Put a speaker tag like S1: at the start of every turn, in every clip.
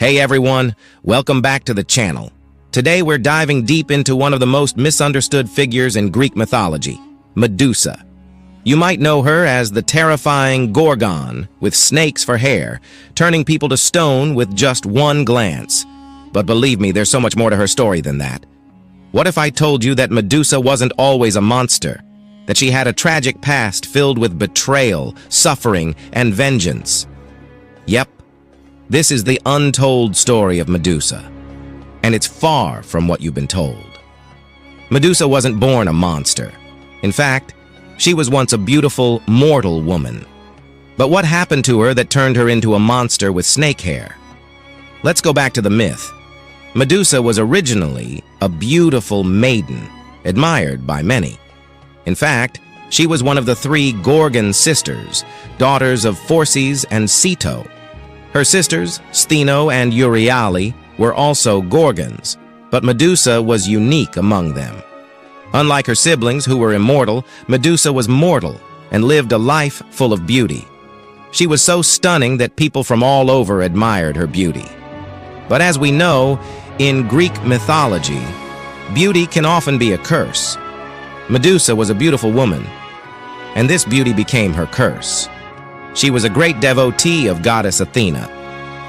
S1: Hey everyone, welcome back to the channel. Today we're diving deep into one of the most misunderstood figures in Greek mythology, Medusa. You might know her as the terrifying Gorgon with snakes for hair, turning people to stone with just one glance. But believe me, there's so much more to her story than that. What if I told you that Medusa wasn't always a monster? That she had a tragic past filled with betrayal, suffering, and vengeance? Yep, this is the untold story of Medusa. And it's far from what you've been told. Medusa wasn't born a monster. In fact, she was once a beautiful, mortal woman. But what happened to her that turned her into a monster with snake hair? Let's go back to the myth. Medusa was originally a beautiful maiden, admired by many. In fact, she was one of the three Gorgon sisters, daughters of Perseus and Medusa. Her sisters, Stheno and Euryale, were also Gorgons, but Medusa was unique among them. Unlike her siblings, who were immortal, Medusa was mortal and lived a life full of beauty. She was so stunning that people from all over admired her beauty. But as we know, in Greek mythology, beauty can often be a curse. Medusa was a beautiful woman, and this beauty became her curse. She was a great devotee of goddess Athena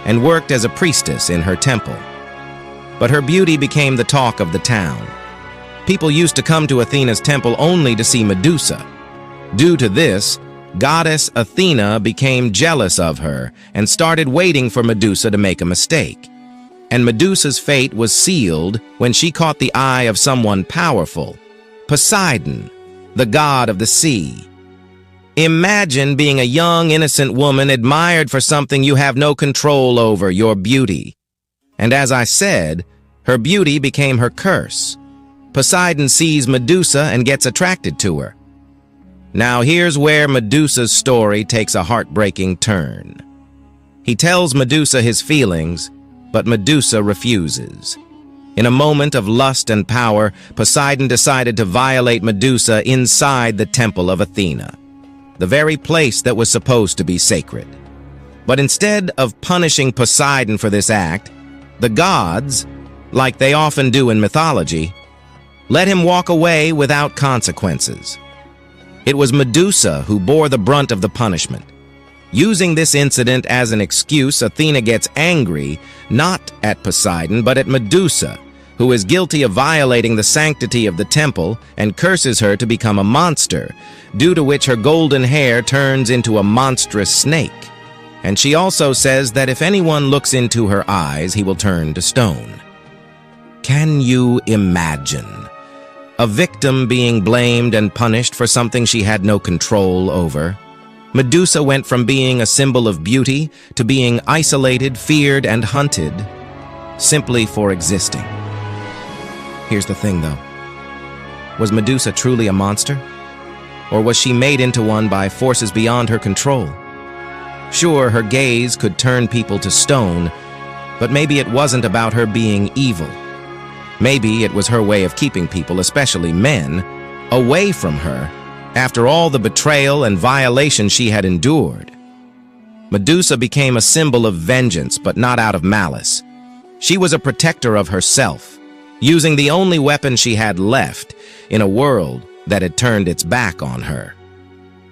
S1: and worked as a priestess in her temple. But her beauty became the talk of the town. People used to come to Athena's temple only to see Medusa. Due to this, goddess Athena became jealous of her and started waiting for Medusa to make a mistake. And Medusa's fate was sealed when she caught the eye of someone powerful, Poseidon, the god of the sea. Imagine being a young, innocent woman admired for something you have no control over, your beauty. And as I said, her beauty became her curse. Poseidon sees Medusa and gets attracted to her. Now here's where Medusa's story takes a heartbreaking turn. He tells Medusa his feelings, but Medusa refuses. In a moment of lust and power, Poseidon decided to violate Medusa inside the temple of Athena, the very place that was supposed to be sacred. But instead of punishing Poseidon for this act, the gods, like they often do in mythology, let him walk away without consequences. It was Medusa who bore the brunt of the punishment. Using this incident as an excuse, Athena gets angry, not at Poseidon, but at Medusa, who is guilty of violating the sanctity of the temple and curses her to become a monster, due to which her golden hair turns into a monstrous snake. And she also says that if anyone looks into her eyes, he will turn to stone. Can you imagine? A victim being blamed and punished for something she had no control over. Medusa went from being a symbol of beauty to being isolated, feared, and hunted, simply for existing. Here's the thing, though. Was Medusa truly a monster? Or was she made into one by forces beyond her control? Sure, her gaze could turn people to stone, but maybe it wasn't about her being evil. Maybe it was her way of keeping people, especially men, away from her after all the betrayal and violation she had endured. Medusa became a symbol of vengeance, but not out of malice. She was a protector of herself, using the only weapon she had left in a world that had turned its back on her.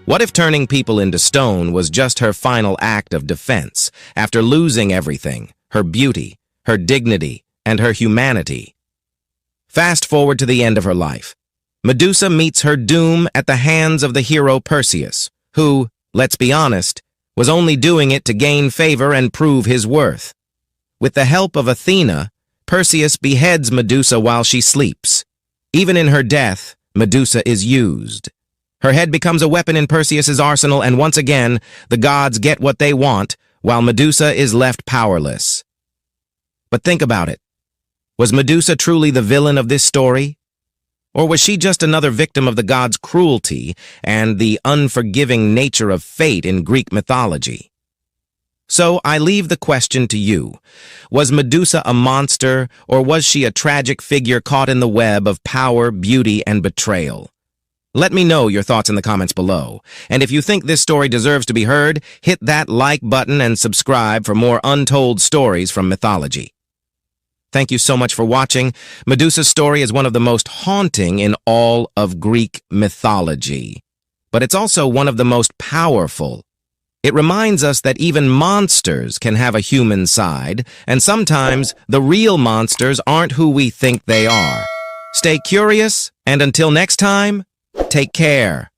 S1: What if turning people into stone was just her final act of defense after losing everything, her beauty, her dignity, and her humanity? Fast forward to the end of her life. Medusa meets her doom at the hands of the hero Perseus, who, let's be honest, was only doing it to gain favor and prove his worth. With the help of Athena, Perseus beheads Medusa while she sleeps. Even in her death, Medusa is used. Her head becomes a weapon in Perseus's arsenal, and once again, the gods get what they want, while Medusa is left powerless. But think about it. Was Medusa truly the villain of this story? Or was she just another victim of the gods' cruelty and the unforgiving nature of fate in Greek mythology? So I leave the question to you. Was Medusa a monster, or was she a tragic figure caught in the web of power, beauty, and betrayal? Let me know your thoughts in the comments below. And if you think this story deserves to be heard, hit that like button and subscribe for more untold stories from mythology. Thank you so much for watching. Medusa's story is one of the most haunting in all of Greek mythology. But it's also one of the most powerful. It reminds us that even monsters can have a human side, and sometimes the real monsters aren't who we think they are. Stay curious, and until next time, take care.